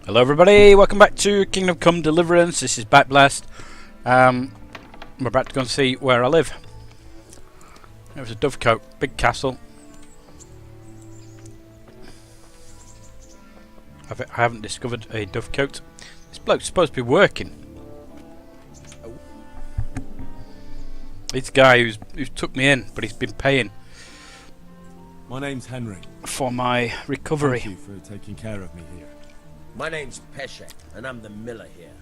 Hello everybody, welcome back to Kingdom Come Deliverance. This is Backblast. We're about to go and see where I live. There's a Dovecote, big castle. I haven't discovered a Dovecote. This bloke's supposed to be working. This guy who's took me in, but he's been paying. My name's Henry. For my recovery. Thank you for taking care of me here. My name's Peshek, and I'm the miller here.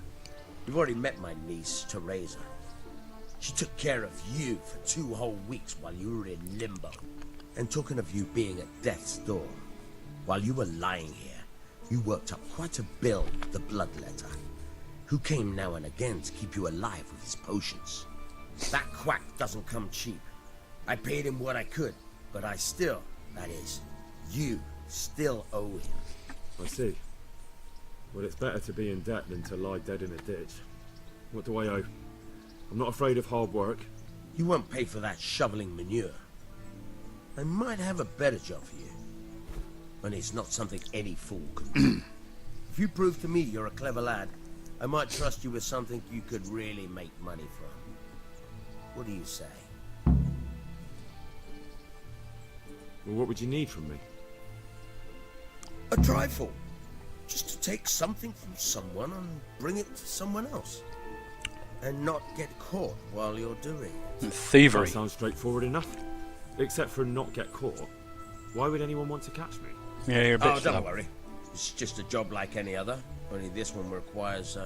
You've already met my niece, Teresa. She took care of you for 2 whole weeks while you were in limbo. And talking of you being at death's door, while you were lying here, you worked up quite a bill with the bloodletter, who came now and again to keep you alive with his potions. That quack doesn't come cheap. I paid him what I could, but I still, that is, you still owe him. I see. Well, it's better to be in debt than to lie dead in a ditch. What do I owe? I'm not afraid of hard work. You won't pay for that shoveling manure. I might have a better job for you. And it's not something any fool can do. If you prove to me you're a clever lad, I might trust you with something you could really make money from. What do you say? Well, what would you need from me? A trifle. Just to take something from someone and bring it to someone else. And not get caught while you're doing it. Thievery. That sounds straightforward enough. Except for not get caught. Why would anyone want to catch me? Yeah, you're a bit Oh, slow. don't worry. It's just a job like any other. Only this one requires,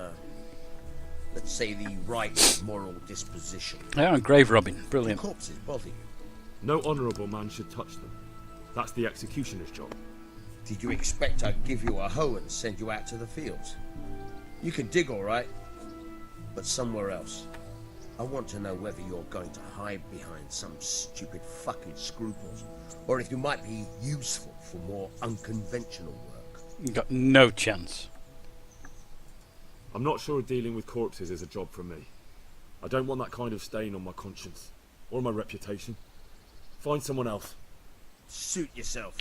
let's say, the right moral disposition. Yeah, and grave robbing. Brilliant. Corpses bother you. No honourable man should touch them. That's the executioner's job. Did you expect I'd give you a hoe and send you out to the fields? You can dig all right, but somewhere else. I want to know whether you're going to hide behind some stupid fucking scruples, or if you might be useful for more unconventional work. You got no chance. I'm not sure dealing with corpses is a job for me. I don't want that kind of stain on my conscience. Or my reputation. Find someone else. Suit yourself.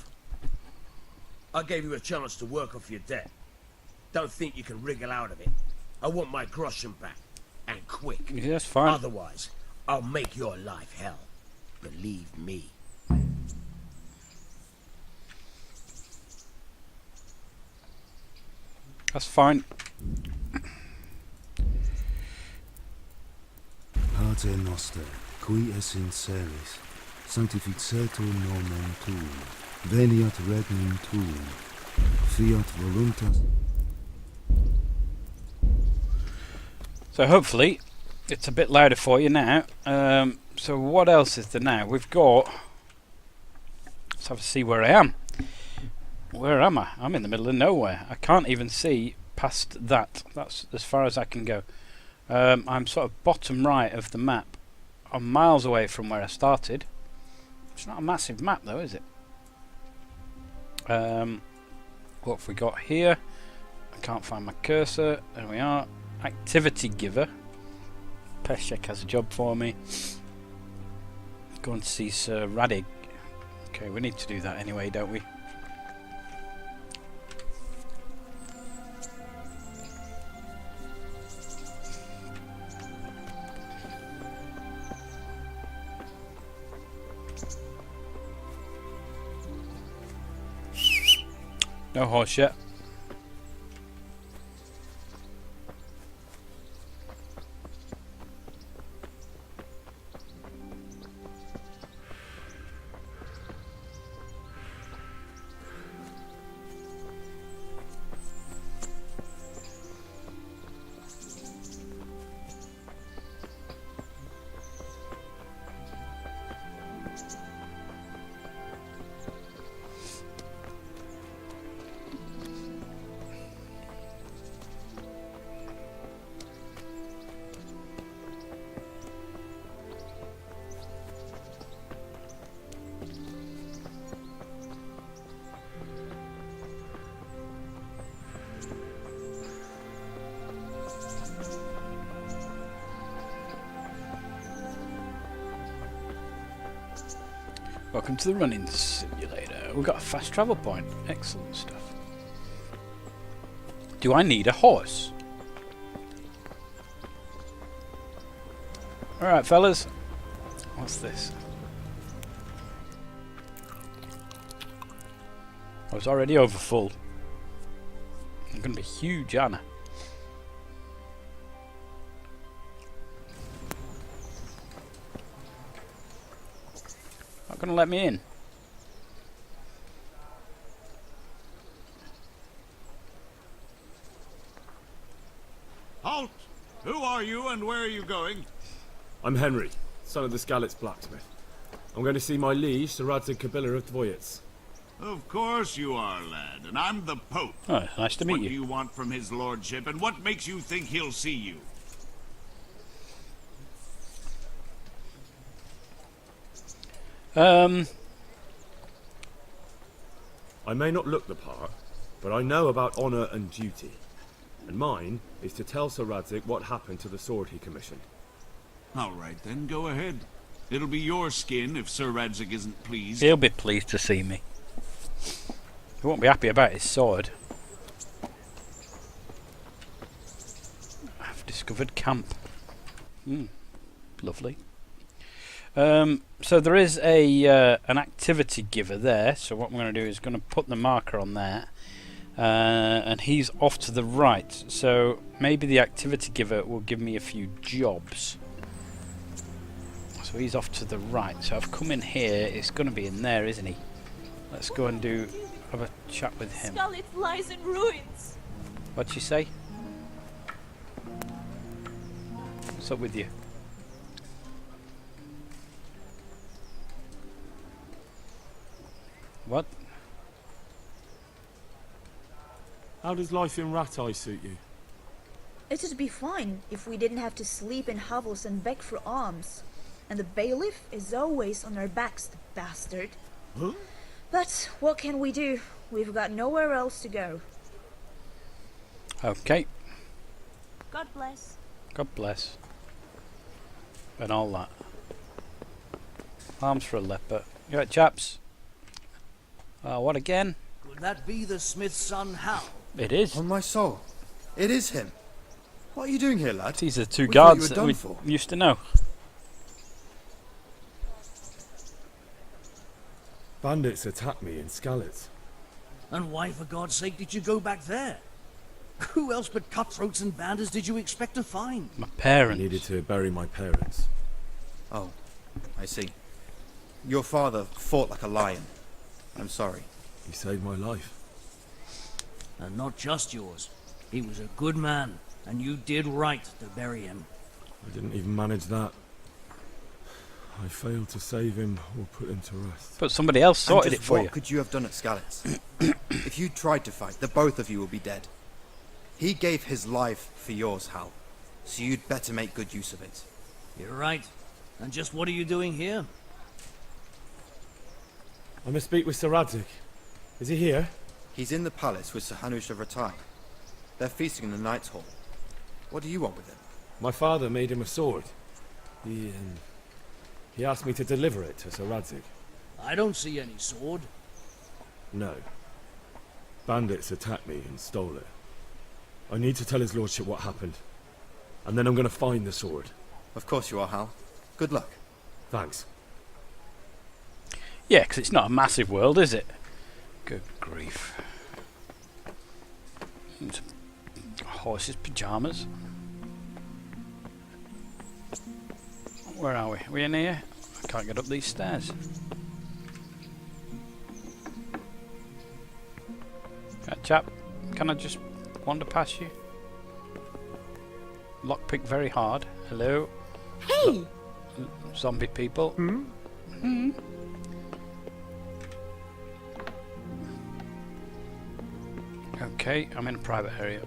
I gave you a chance to work off your debt. Don't think you can wriggle out of it. I want my groschen back. And quick. Yeah, that's fine. Otherwise, I'll make your life hell. Believe me. That's fine. Pater noster, qui es in celis, sanctificetur nomen tuum, veniat regnum tuum, fiat voluntas. So hopefully it's a bit louder for you now. So what else is there now? We've got... Let's have a see where I am. Where am I? I'm in the middle of nowhere. I can't even see past that. That's as far as I can go. I'm sort of bottom right of the map. I'm miles away from where I started. It's not a massive map though, is it? What have we got here? I can't find my cursor. There we are. Activity giver. Peshek has a job for me. Go and see Sir Radig. Okay, we need to do that anyway, don't we? No horse yet. Welcome to the running simulator. We've got a fast travel point. Excellent stuff. Do I need a horse? Alright, fellas. What's this? I was already over full. I'm going to be huge, aren't I? Not going to let me in. Halt! Who are you and where are you going? I'm Henry, son of the Skalitz blacksmith. I'm going to see my liege, Sir Radzig Kobyla of Dvoyets. Of course you are, lad, and I'm the Pope. Oh, nice to meet What you. do you want from his lordship, and what makes you think he'll see you? I may not look the part, but I know about honour and duty. And mine is to tell Sir Radzig what happened to the sword he commissioned. All right, then, go ahead. It'll be your skin if Sir Radzig isn't pleased. He'll be pleased to see me. He won't be happy about his sword. I've discovered camp. Lovely. So there is a an activity giver there. So what I'm going to do is going to put the marker on there. And he's off to the right. So maybe the activity giver will give me a few jobs. So he's off to the right. So I've come in here. It's going to be in there, isn't he? Let's go and have a chat with him. Skalitz lies in ruins. What'd she say? What's up with you? What? How does life in Rattay suit you? It'd be fine if we didn't have to sleep in hovels and beg for alms. And the bailiff is always on our backs, the bastard. Huh? But what can we do? We've got nowhere else to go. Okay. God bless. God bless. And all that. Arms for a leper. You right, chaps? What again? Could that be the smith's son, Hal? It is. On my soul. It is him. What are you doing here, lad? These are the two We thought you guards were that done we for. used to know. Bandits attacked me in Skalitz. And why, for God's sake, did you go back there? Who else but cutthroats and bandits did you expect to find? My I parents. needed to bury my parents. Oh, I see. Your father fought like a lion. I'm sorry. He saved my life. And not just yours. He was a good man, and you did right to bury him. I didn't even manage that. I failed to save him or put him to rest. But somebody else And sorted it just for what you. could you have done at Skalitz? If you tried to fight, the both of you will be dead. He gave his life for yours, Hal. So you'd better make good use of it. You're right. And just what are you doing here? I must speak with Sir Radzig. Is he here? He's in the palace with Sir Hanush of Rattay. They're feasting in the Knight's Hall. What do you want with him? My father made him a sword. He asked me to deliver it to Sir Radzig. I don't see any sword. No. Bandits attacked me and stole it. I need to tell his lordship what happened. And then I'm going to find the sword. Of course you are, Hal. Good luck. Thanks. Yeah, because it's not a massive world, is it? Good grief. It's horses' pyjamas. Where are we? Are we in here? I can't get up these stairs. Chap, can I just wander past you? Lockpick very hard. Hello? Hey! Zombie people. Okay, I'm in a private area.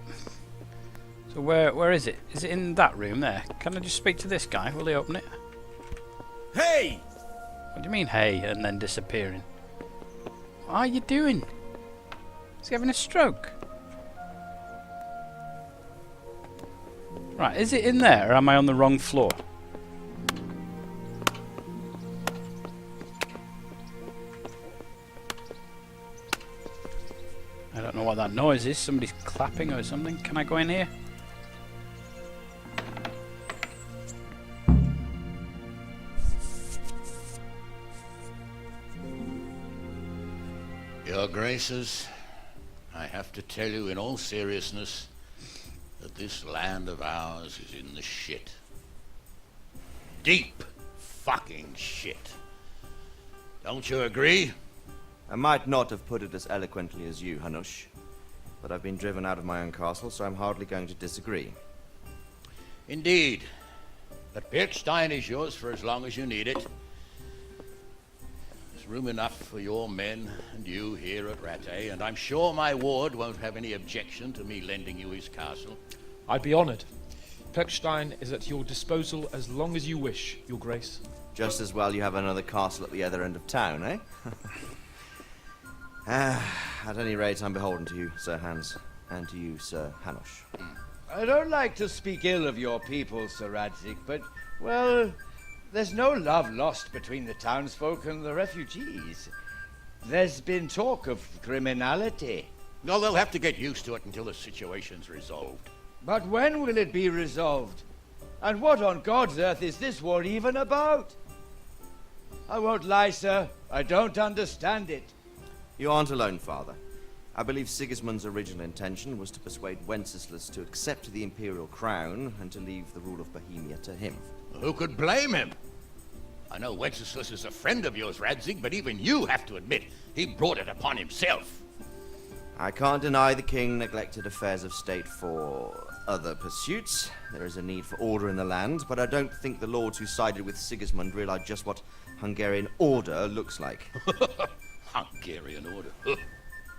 So where is it? Is it in that room there? Can I just speak to this guy? Will he open it? Hey! What do you mean, hey, and then disappearing? What are you doing? Is he having a stroke? Right, is it in there, or am I on the wrong floor? don't know what that noise is. Somebody's clapping or something. Can I go in here? Your Graces, I have to tell you in all seriousness that this land of ours is in the shit. Deep fucking shit. Don't you agree? I might not have put it as eloquently as you, Hanush, but I've been driven out of my own castle, so I'm hardly going to disagree. Indeed. But Pirkstein is yours for as long as you need it. There's room enough for your men and you here at Rattay, and I'm sure my ward won't have any objection to me lending you his castle. I'd be honored. Pirkstein is at your disposal as long as you wish, Your Grace. Just as well you have another castle at the other end of town, eh? At any rate, I'm beholden to you, Sir Hans, and to you, Sir Hanush. I don't like to speak ill of your people, Sir Radzig, but, well, there's no love lost between the townsfolk and the refugees. There's been talk of criminality. No, they'll have to get used to it until the situation's resolved. But when will it be resolved? And what on God's earth is this war even about? I won't lie, sir. I don't understand it. You aren't alone, Father. I believe Sigismund's original intention was to persuade Wenceslas to accept the imperial crown and to leave the rule of Bohemia to him. Who could blame him? I know Wenceslas is a friend of yours, Radzig, but even you have to admit he brought it upon himself. I can't deny the king neglected affairs of state for other pursuits. There is a need for order in the land, but I don't think the lords who sided with Sigismund realized just what Hungarian order looks like. Hungarian order?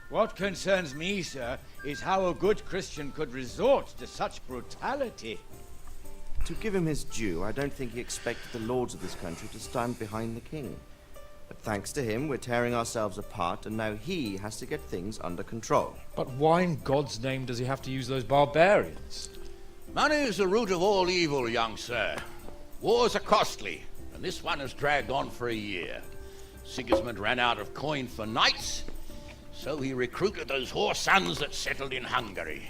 What concerns me, sir, is how a good Christian could resort to such brutality. To give him his due, I don't think he expected the lords of this country to stand behind the king. But thanks to him, we're tearing ourselves apart, and now he has to get things under control. But why in God's name does he have to use those barbarians? Money is the root of all evil, young sir. Wars are costly, and this one has dragged on for a year. Sigismund ran out of coin for knights, so he recruited those whore sons that settled in Hungary.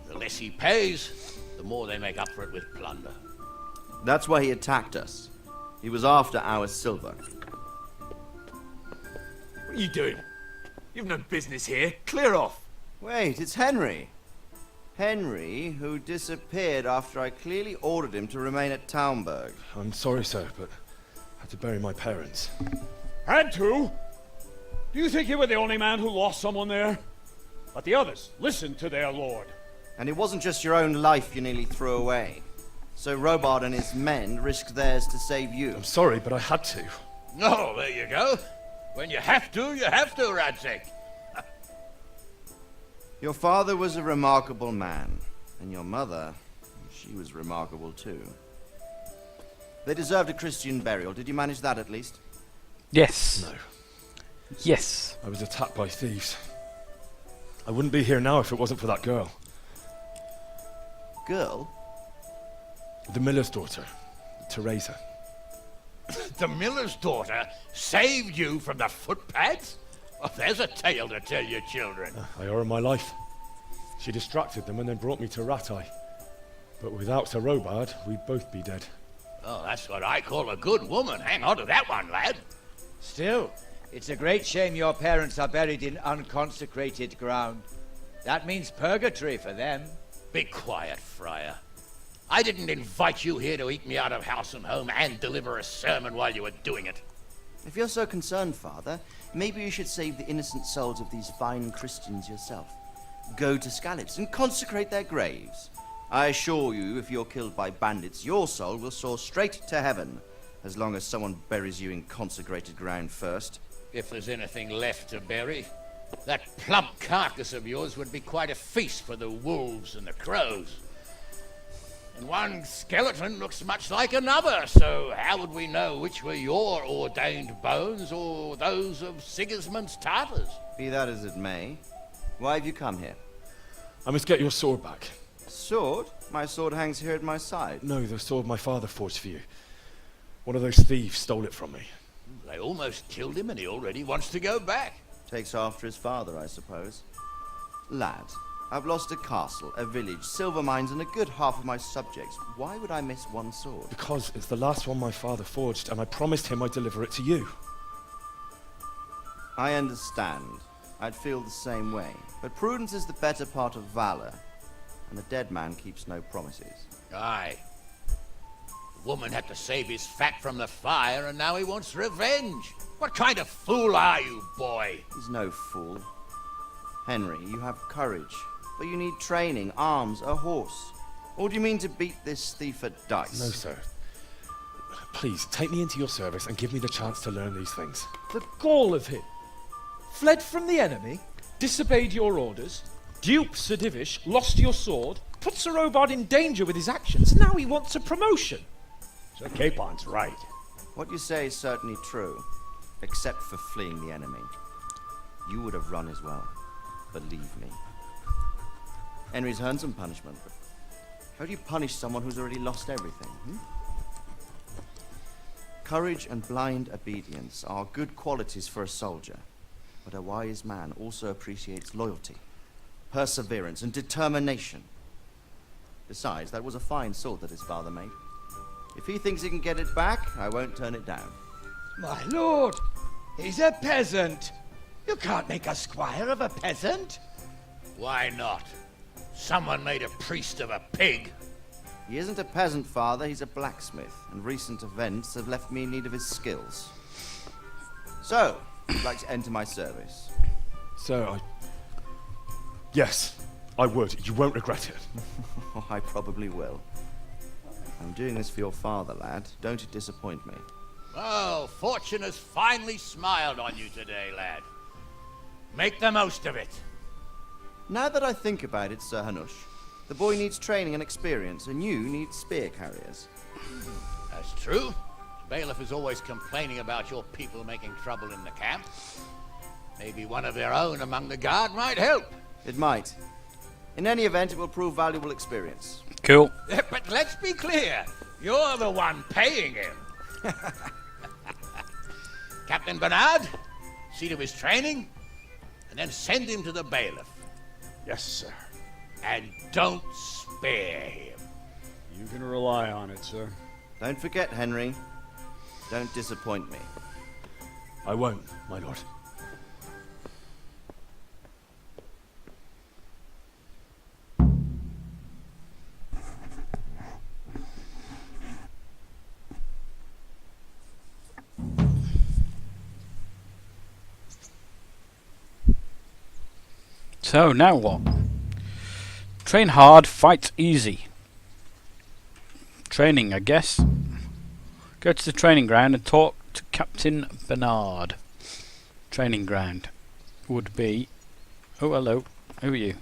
The less he pays, the more they make up for it with plunder. That's why he attacked us. He was after our silver. What are you doing? You've no business here. Clear off. Wait, it's Henry. Henry, who disappeared after I clearly ordered him to remain at Taumberg. I'm sorry, sir, but I had to bury my parents. Had to? Do you think you were the only man who lost someone there? But the others listened to their lord. And it wasn't just your own life you nearly threw away. So Robard and his men risked theirs to save you. I'm sorry, but I had to. Oh, there you go. When you have to, Radzig. Your father was a remarkable man, and your mother, she was remarkable too. They deserved a Christian burial. Did you manage that at least? Yes. No. Yes. I was attacked by thieves. I wouldn't be here now if it wasn't for that girl. Girl? The miller's daughter, Teresa. The miller's daughter saved you from the footpads? Oh, there's a tale to tell your children. I owe her my life. She distracted them and then brought me to Rattay. But without Sir Robard, we'd both be dead. Oh, that's what I call a good woman. Hang on to that one, lad. Still, it's a great shame your parents are buried in unconsecrated ground. That means purgatory for them. Be quiet, Friar. I didn't invite you here to eat me out of house and home and deliver a sermon while you were doing it. If you're so concerned, Father, maybe you should save the innocent souls of these fine Christians yourself. Go to Skalitz and consecrate their graves. I assure you, if you're killed by bandits, your soul will soar straight to heaven, as long as someone buries you in consecrated ground first. If there's anything left to bury, that plump carcass of yours would be quite a feast for the wolves and the crows. And one skeleton looks much like another, so how would we know which were your ordained bones or those of Sigismund's Tartars? Be that as it may, why have you come here? I must get your sword back. Sword? My sword hangs here at my side. No, the sword my father forged for you. One of those thieves stole it from me. They almost killed him and he already wants to go back. Takes after his father, I suppose. Lad, I've lost a castle, a village, silver mines, and a good half of my subjects. Why would I miss one sword? Because it's the last one my father forged, and I promised him I'd deliver it to you. I understand. I'd feel the same way. But prudence is the better part of valor, and the dead man keeps no promises. Aye. The woman had to save his fat from the fire, and now he wants revenge. What kind of fool are you, boy? He's no fool. Henry, you have courage, but you need training, arms, a horse. Or do you mean to beat this thief at dice? No, sir. Please, take me into your service and give me the chance to learn these things. The gall of him. Fled from the enemy, disobeyed your orders, duped Sir Divish, lost your sword, put Sir Robard in danger with his actions. Now he wants a promotion. Sir Capon's right. What you say is certainly true, except for fleeing the enemy. You would have run as well, believe me. Henry's earned some punishment, but how do you punish someone who's already lost everything? Courage and blind obedience are good qualities for a soldier, but a wise man also appreciates loyalty, perseverance, and determination. Besides, that was a fine sword that his father made. If he thinks he can get it back, I won't turn it down. My lord, he's a peasant. You can't make a squire of a peasant. Why not? Someone made a priest of a pig. He isn't a peasant, father, he's a blacksmith, and recent events have left me in need of his skills. So, would you like to enter my service? Sir, Yes, I would. You won't regret it. I probably will. I'm doing this for your father, lad. Don't you disappoint me. Oh, fortune has finally smiled on you today, lad. Make the most of it. Now that I think about it, Sir Hanush, the boy needs training and experience, and you need spear carriers. That's true. Bailiff is always complaining about your people making trouble in the camp. Maybe one of their own among the guard might help. It might. In any event, it will prove valuable experience. Cool. But let's be clear. You're the one paying him. Captain Bernard, see to his training, and then send him to the bailiff. Yes, sir. And don't spare him. You can rely on it, sir. Don't forget, Henry. Don't disappoint me. I won't, my lord. So, now what? Train hard, fight easy. Training, I guess. Go to the training ground and talk to Captain Bernard. Training ground would be... Oh, hello. Who are you?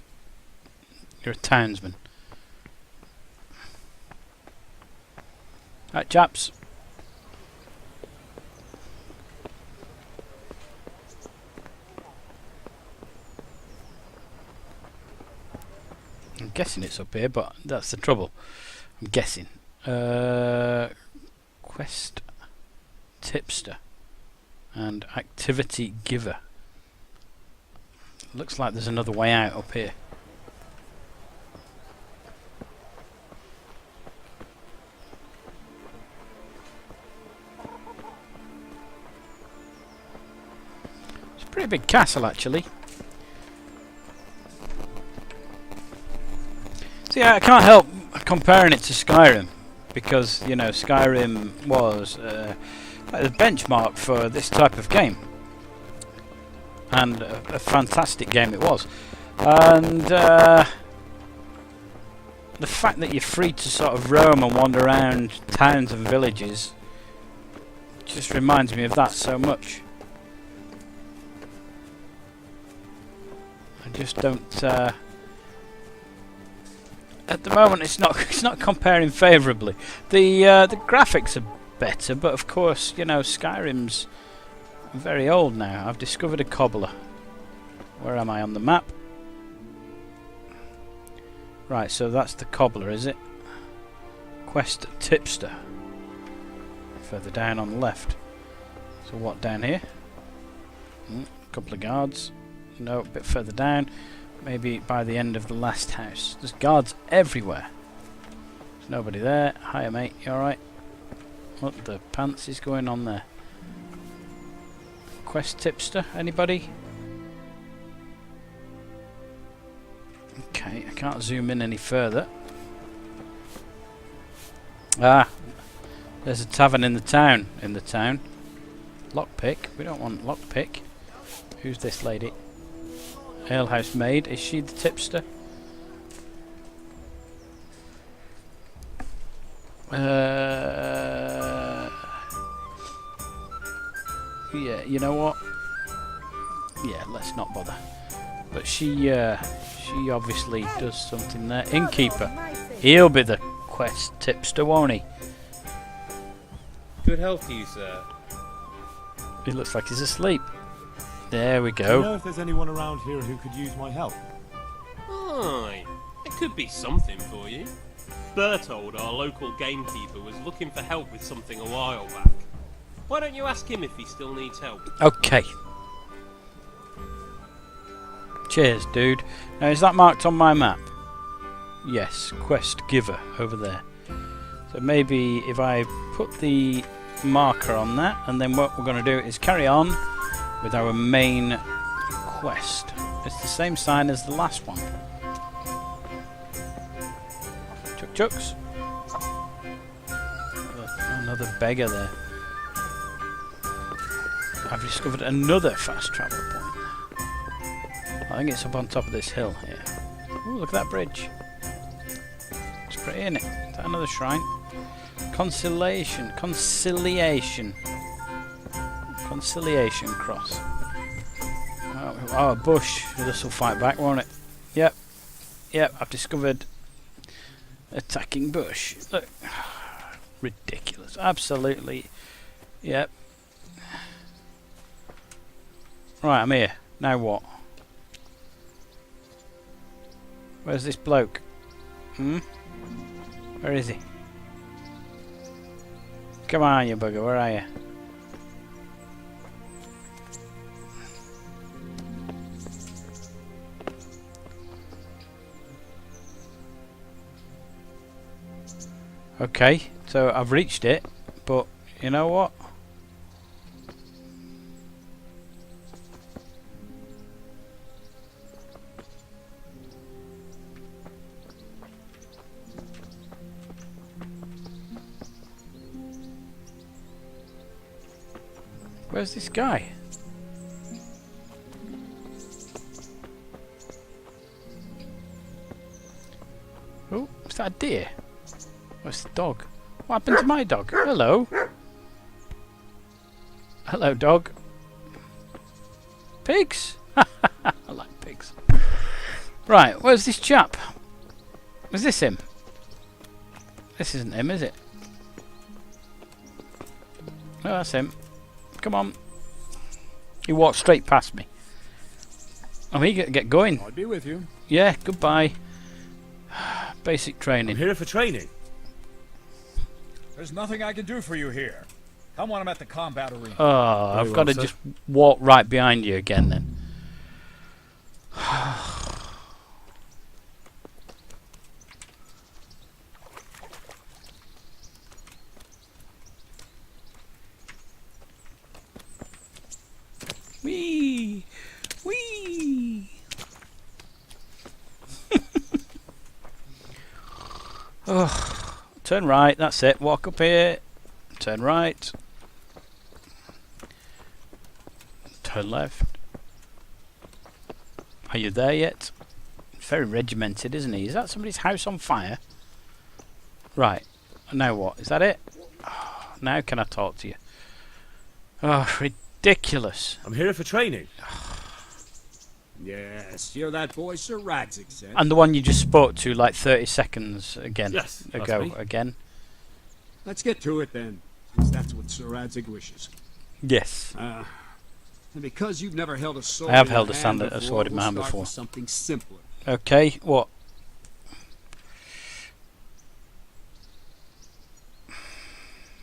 You're a townsman. Right, chaps. I'm guessing it's up here, but that's the trouble. I'm guessing. Quest tipster and activity giver. Looks like there's another way out up here. It's a pretty big castle, actually. So yeah, I can't help comparing it to Skyrim, because, you know, Skyrim was like the benchmark for this type of game, and a fantastic game it was. And the fact that you're free to sort of roam and wander around towns and villages just reminds me of that so much. I just don't... at the moment, it's not comparing favourably. The graphics are better, but of course, you know, Skyrim's very old now. I've discovered a cobbler. Where am I on the map? Right, so that's the cobbler, is it? Quest tipster. Further down on the left. So what down here? A couple of guards. No, a bit further down. Maybe by the end of the last house. There's guards everywhere. There's nobody there. Hiya, mate. You alright? What the pants is going on there? Quest tipster? Anybody? Okay, I can't zoom in any further. Ah, there's a tavern in the town. Lockpick. We don't want lockpick. Who's this lady? Alehouse maid. Is she the tipster? Yeah, you know what? Yeah, let's not bother. But she obviously does something there. Innkeeper. He'll be the quest tipster, won't he? Good health to you, sir. He looks like he's asleep. There we Do you go. know if there's anyone around here who could use my help? Aye, it could be something for you. Bertold, our local gamekeeper, was looking for help with something a while back. Why don't you ask him if he still needs help? Okay. Cheers, dude. Now, is that marked on my map? Yes, quest giver over there. So maybe if I put the marker on that, and then what we're going to do is carry on with our main quest. It's the same sign as the last one. Chuck chucks. Another beggar there. I've discovered another fast travel point. I think it's up on top of this hill here. Ooh, look at that bridge. It's pretty, isn't it? Is that another shrine? Conciliation cross. Oh, a bush. This will fight back, won't it? Yep. I've discovered attacking bush. Look, ridiculous. Absolutely. Yep. Right, I'm here. Now what? Where's this bloke? Where is he? Come on, you bugger. Where are you? Okay, so I've reached it, but you know what? Where's this guy? Oh, is that a deer? Where's the dog? What happened to my dog? Hello. Hello, dog. Pigs? I like pigs. Right, where's this chap? Is this him? This isn't him, is it? No, that's him. Come on. He walked straight past me. Oh, he get going. I'll be with you. Yeah, goodbye. Basic training. I'm here for training. There's nothing I can do for you here. Come when I'm at the combat arena. Oh, I've got to just walk right behind you again then. Wee! Wee! Oh, turn right, that's it. Walk up here. Turn right. Turn left. Are you there yet? Very regimented, isn't he? Is that somebody's house on fire? Right. Now what? Is that it? Oh, now can I talk to you? Oh, ridiculous. I'm here for training. Yes, you're that boy Sir Radzig said. And the one you just spoke to like 30 seconds ago. Again. Let's get to it then, since that's what Sir Radzig wishes. Yes. And because you've never held a sword, I have held a sword in my hand before. Something simpler. Okay, what?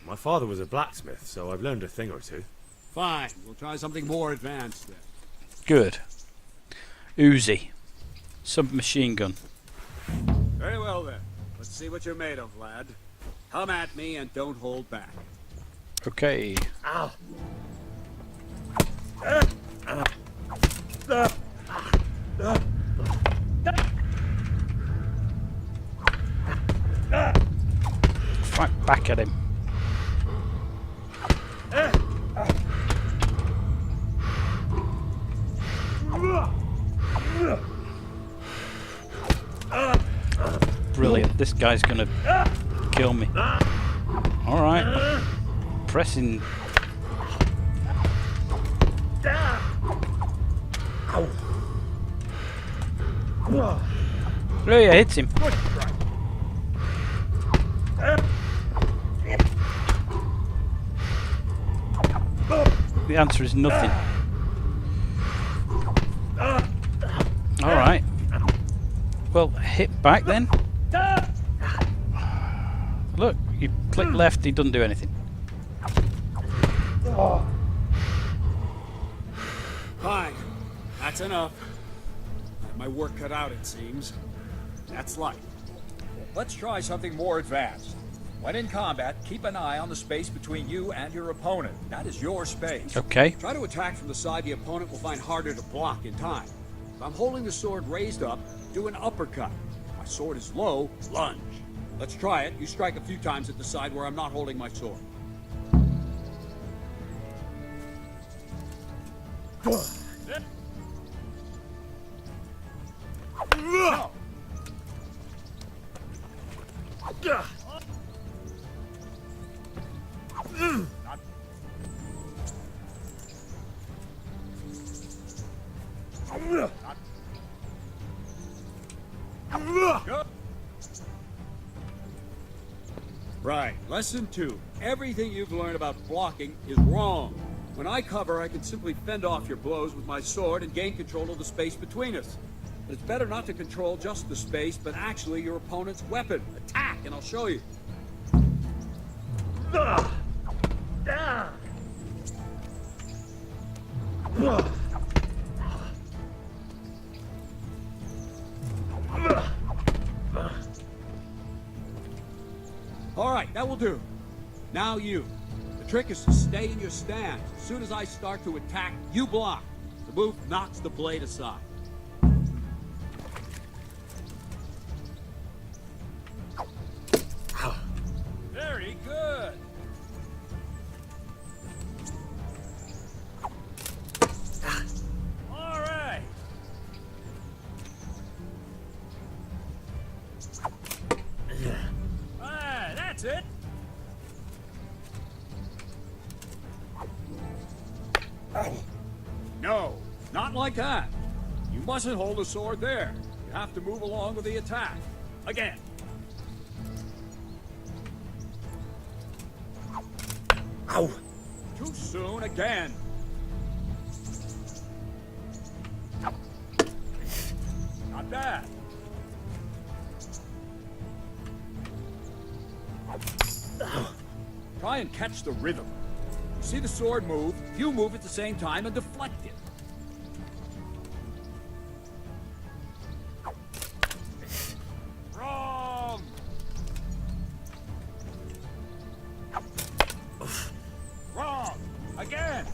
My father was a blacksmith, so I've learned a thing or two. Fine, we'll try something more advanced then. Good. Uzi. submachine gun. Very well then. Let's see what you're made of, lad. Come at me and don't hold back. Okay. Ow. Fight back at him. Brilliant. This guy's gonna kill me. Alright. Pressing. Oh yeah, hits him. The answer is nothing. Alright. Well, hit back then. Look, you click left, he doesn't do anything. Fine. That's enough. My work cut out, it seems. That's life. Let's try something more advanced. When in combat, keep an eye on the space between you and your opponent. That is your space. Okay. Try to attack from the side the opponent will find harder to block in time. If I'm holding the sword raised up, do an uppercut. If my sword is low, lunge. Let's try it. You strike a few times at the side where I'm not holding my sword. Right. Lesson 2. Everything you've learned about blocking is wrong. When I cover, I can simply fend off your blows with my sword and gain control of the space between us. But it's better not to control just the space, but actually your opponent's weapon. Attack, and I'll show you. Alright, that will do. Now you. The trick is to stay in your stance. As soon as I start to attack, you block. The move knocks the blade aside. Very good. All right. That's it. No, not like that. You mustn't hold the sword there. You have to move along with the attack. Again. Ow! Too soon again. Not bad. Try and catch the rhythm. You see the sword move, you move at the same time and deflect it. Wrong! Wrong! Again!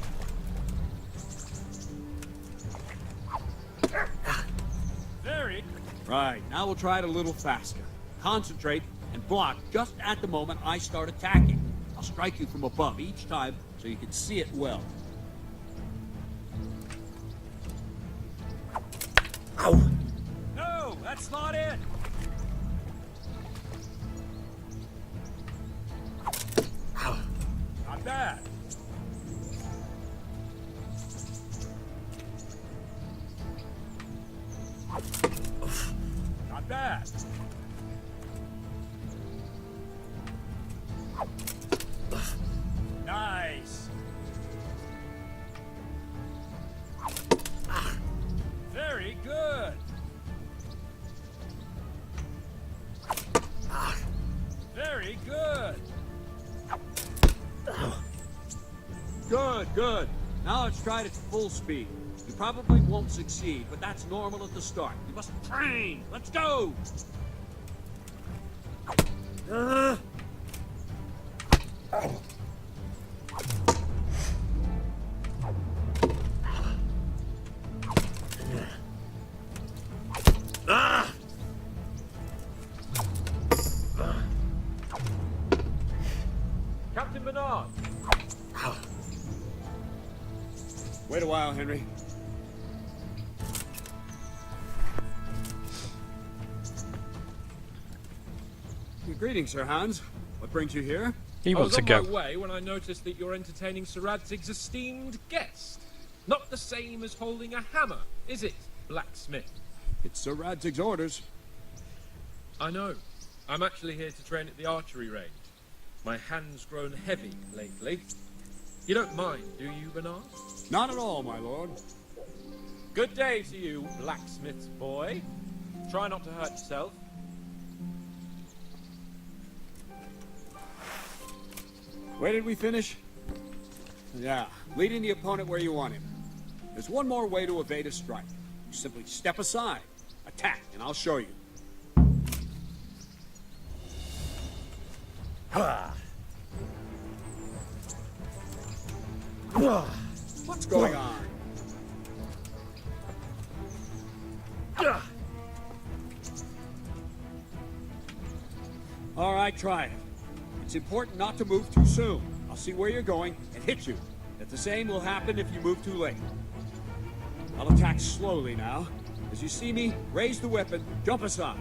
Very. Right, now we'll try it a little faster. Concentrate and block just at the moment I start attacking. I'll strike you from above each time so you can see it well. Ow! No, that's not it! Not bad. Not bad. Nice. Very good. Very good. Good, good. Now let's try it at full speed. You probably won't succeed, but that's normal at the start. You must train. Let's go! Captain Bernard! Wait a while, Henry. Greetings, Sir Hans. What brings you here? He I wants was to on go. my way when I noticed that you're entertaining Sir Radzig's esteemed guest. Not the same as holding a hammer, is it, blacksmith? It's Sir Radzig's orders. I know. I'm actually here to train at the archery range. My hand's grown heavy lately. You don't mind, do you, Bernard? Not at all, my lord. Good day to you, blacksmith's boy. Try not to hurt yourself. Where did we finish? Yeah, leading the opponent where you want him. There's one more way to evade a strike. You simply step aside, attack, and I'll show you. What's going on? All right, try it. It's important not to move too soon. I'll see where you're going and hit you. But the same will happen if you move too late. I'll attack slowly now. As you see me, raise the weapon, jump aside.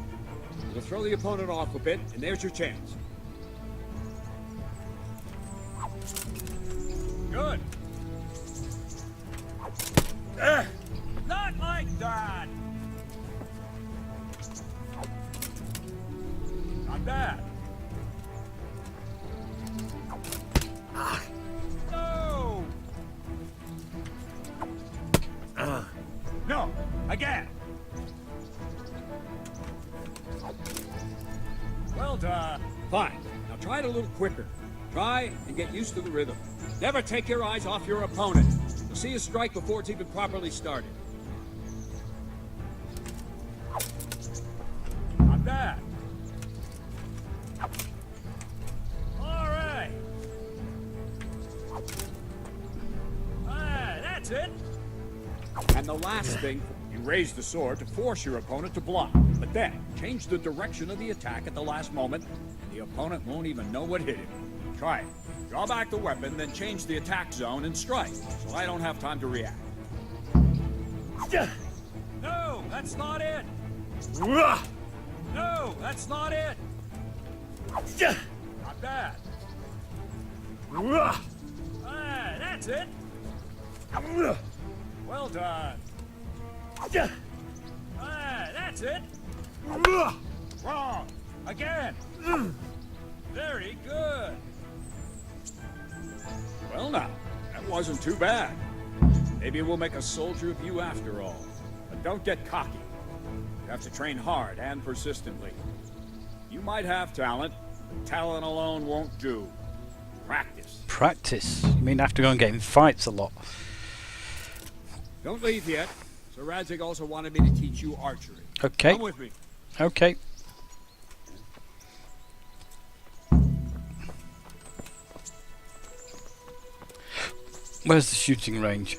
It'll throw the opponent off a bit, and there's your chance. Good. Not like that! Not bad. No! No! Again! Well done. Fine. Now try it a little quicker. Try and get used to the rhythm. Never take your eyes off your opponent. You'll see a strike before it's even properly started. Not bad. All right. That's it. And the last thing, you raise the sword to force your opponent to block. But then, change the direction of the attack at the last moment, and the opponent won't even know what hit him. Try it. Draw back the weapon, then change the attack zone and strike, so I don't have time to react. No, that's not it. No, that's not it. Not bad. That's it. Well done. That's it. Wrong. Again. Very good. Well now, that wasn't too bad. Maybe we'll make a soldier of you after all. But don't get cocky. You have to train hard and persistently. You might have talent, but talent alone won't do. Practice. Practice? You mean I have to go and get in fights a lot? Don't leave yet. Sir Radzig also wanted me to teach you archery. Okay. Come with me. Okay. Where's the shooting range?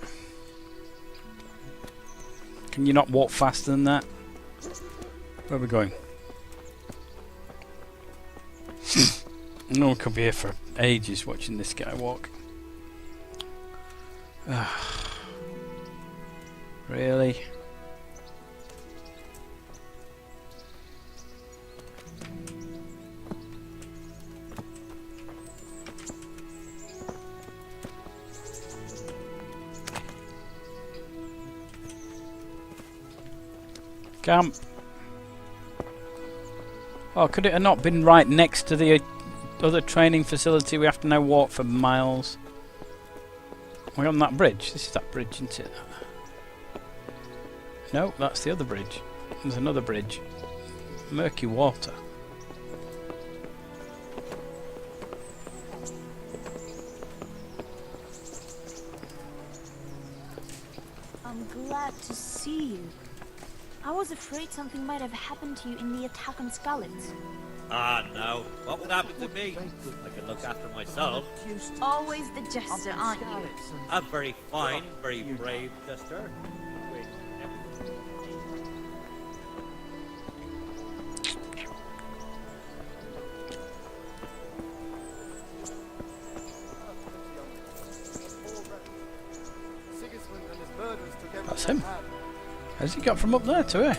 Can you not walk faster than that? Where are we going? No one could be here for ages watching this guy walk. Really? Camp. Oh, could it have not been right next to the other training facility? We have to now walk for miles. We're on that bridge. This is that bridge, isn't it? No, that's the other bridge. There's another bridge. Murky water. I'm glad to see you. I was afraid something might have happened to you in the attack on Skalitz. Ah, no. What would happen to me? I can look after myself. Always the jester, aren't you? I'm very fine, very brave, Jester. That's him. How's he got from up there to here?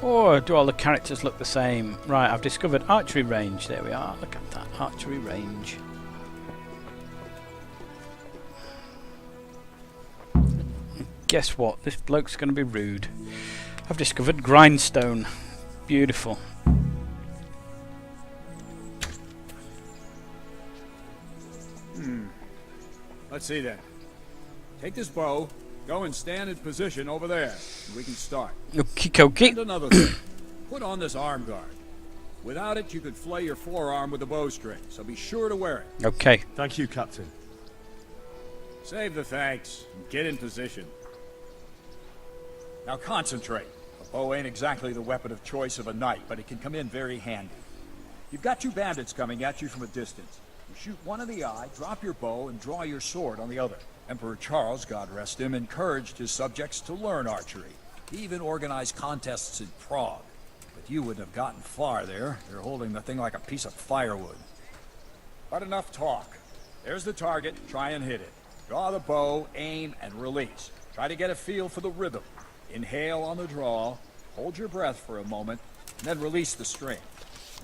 Or do all the characters look the same? Right, I've discovered archery range. There we are. Look at that archery range. Guess what? This bloke's going to be rude. I've discovered grindstone. Beautiful. Let's see then. Take this bow, go and stand in position over there, and we can start. Okie And another thing, put on this arm guard. Without it, you could flay your forearm with a bowstring, so be sure to wear it. Okay. Thank you, Captain. Save the thanks, and get in position. Now concentrate. A bow ain't exactly the weapon of choice of a knight, but it can come in very handy. You've got two bandits coming at you from a distance. You shoot one in the eye, drop your bow, and draw your sword on the other. Emperor Charles, God rest him, encouraged his subjects to learn archery. He even organized contests in Prague. But you wouldn't have gotten far there. They're holding the thing like a piece of firewood. But enough talk. There's the target. Try and hit it. Draw the bow, aim, and release. Try to get a feel for the rhythm. Inhale on the draw, hold your breath for a moment, and then release the string.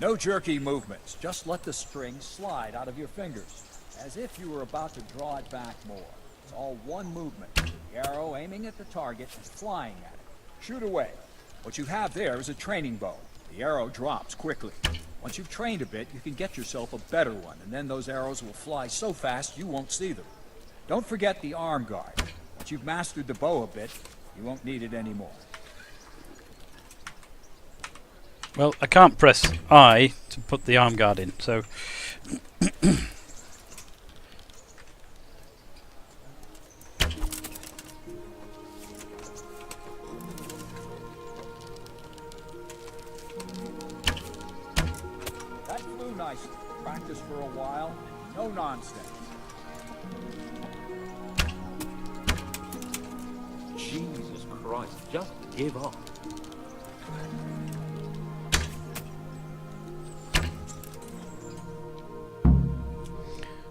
No jerky movements. Just let the string slide out of your fingers, as if you were about to draw it back more. It's all one movement. The arrow aiming at the target and flying at it. Shoot away. What you have there is a training bow. The arrow drops quickly. Once you've trained a bit, you can get yourself a better one, and then those arrows will fly so fast you won't see them. Don't forget the arm guard. Once you've mastered the bow a bit, you won't need it anymore. Well, I can't press I to put the arm guard in, so... That flew nicely. Practice for a while. No nonsense. Jesus Christ, just give up.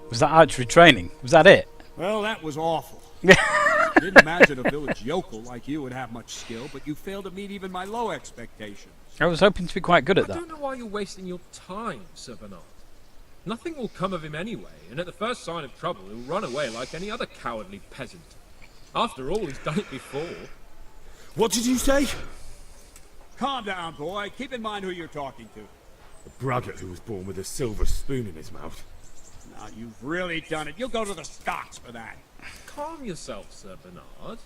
Was that archery training? Was that it? Well, that was awful. I didn't imagine a village yokel like you would have much skill, but you failed to meet even my low expectations. I was hoping to be quite good at I that. don't know why you're wasting your time, Sir Bernard. Nothing will come of him anyway, and at the first sign of trouble, he'll run away like any other cowardly peasant. After all, he's done it before. What did you say? Calm down, boy. Keep in mind who you're talking to. A braggart who was born with a silver spoon in his mouth. Now, you've really done it. You'll go to the stocks for that. Calm yourself, Sir Bernard.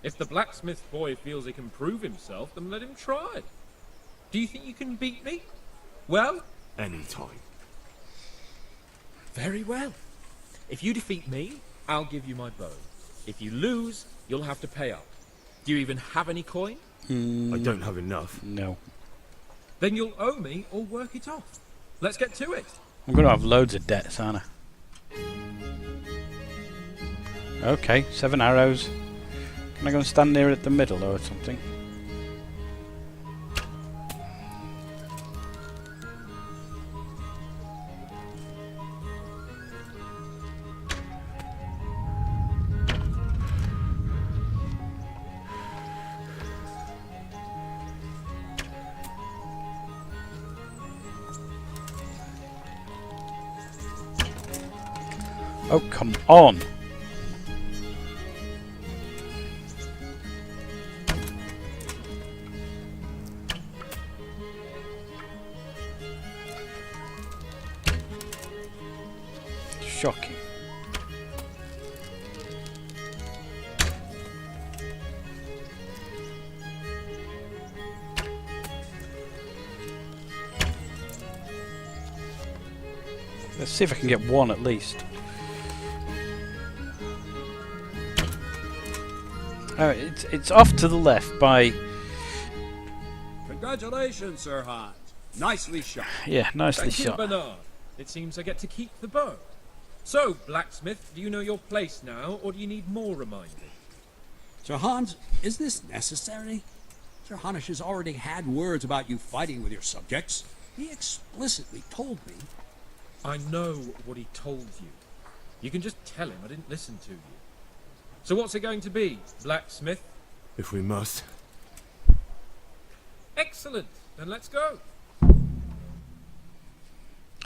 If the blacksmith boy feels he can prove himself, then let him try. Do you think you can beat me? Well? Any time. Very well. If you defeat me, I'll give you my bow. If you lose, you'll have to pay up. Do you even have any coin? I don't have enough. No. Then you'll owe me or work it off. Let's get to it. I'm going to have loads of debts, aren't I? Okay, 7 arrows. Can I go and stand near at the middle or something? Oh, come on! Shocking. Let's see if I can get one at least. It's off to the left by... Congratulations, Sir Hans. Nicely shot. Yeah, nicely Thank you, shot. Bernard. It seems I get to keep the bow. So, blacksmith, do you know your place now, or do you need more reminding? Sir Hans, is this necessary? Sir Hanush has already had words about you fighting with your subjects. He explicitly told me. I know what he told you. You can just tell him I didn't listen to you. So what's it going to be, blacksmith? If we must. Excellent. Then let's go.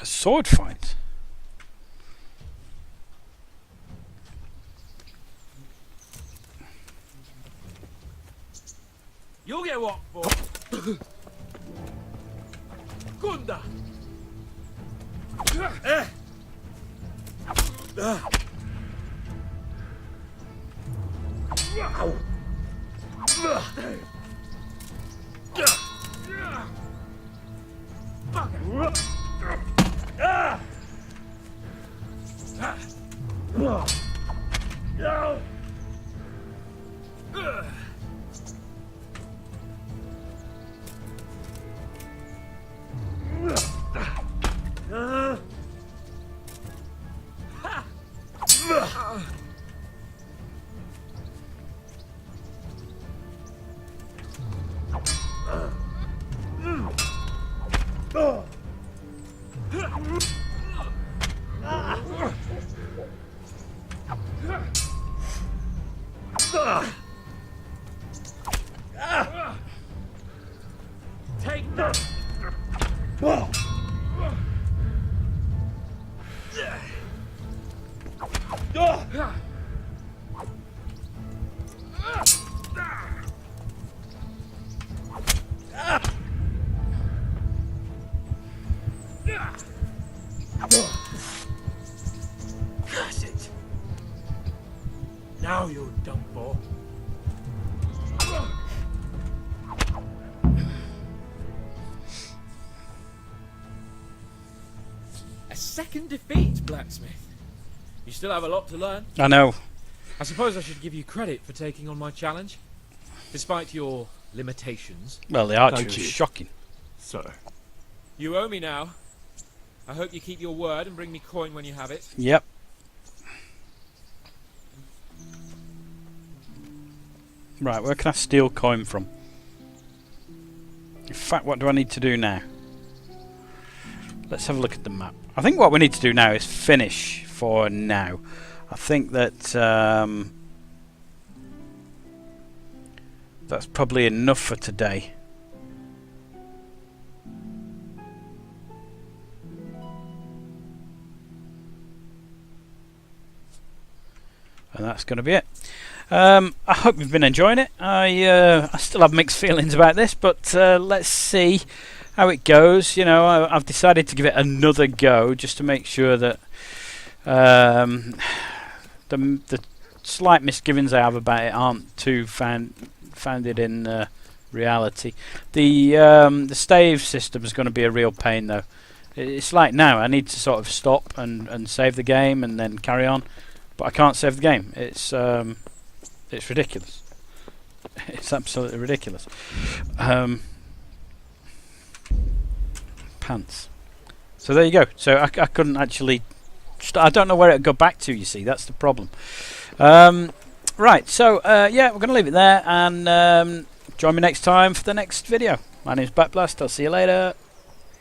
A sword fight? You'll get what for? Gunda! Take that! That's it. Now you're done for. A second defeat, blacksmith. You still have a lot to learn. I know. I suppose I should give you credit for taking on my challenge, despite your limitations. Well, the archer was shocking. Sir. You owe me now. I hope you keep your word and bring me coin when you have it. Yep. Right, where can I steal coin from? In fact, what do I need to do now? Let's have a look at the map. I think what we need to do now is finish for now. I think that that's probably enough for today. And that's going to be it. I hope you've been enjoying it. I still have mixed feelings about this, but let's see how it goes. You know, I've decided to give it another go just to make sure that the slight misgivings I have about it aren't too founded in reality. The stave system is going to be a real pain, though. It's like now I need to sort of stop and save the game and then carry on. But I can't save the game. It's ridiculous. It's absolutely ridiculous. Pants. So there you go. So I couldn't actually... I don't know where it would go back to, you see. That's the problem. Right, so yeah, we're going to leave it there. And join me next time for the next video. My name's Backblast. I'll see you later.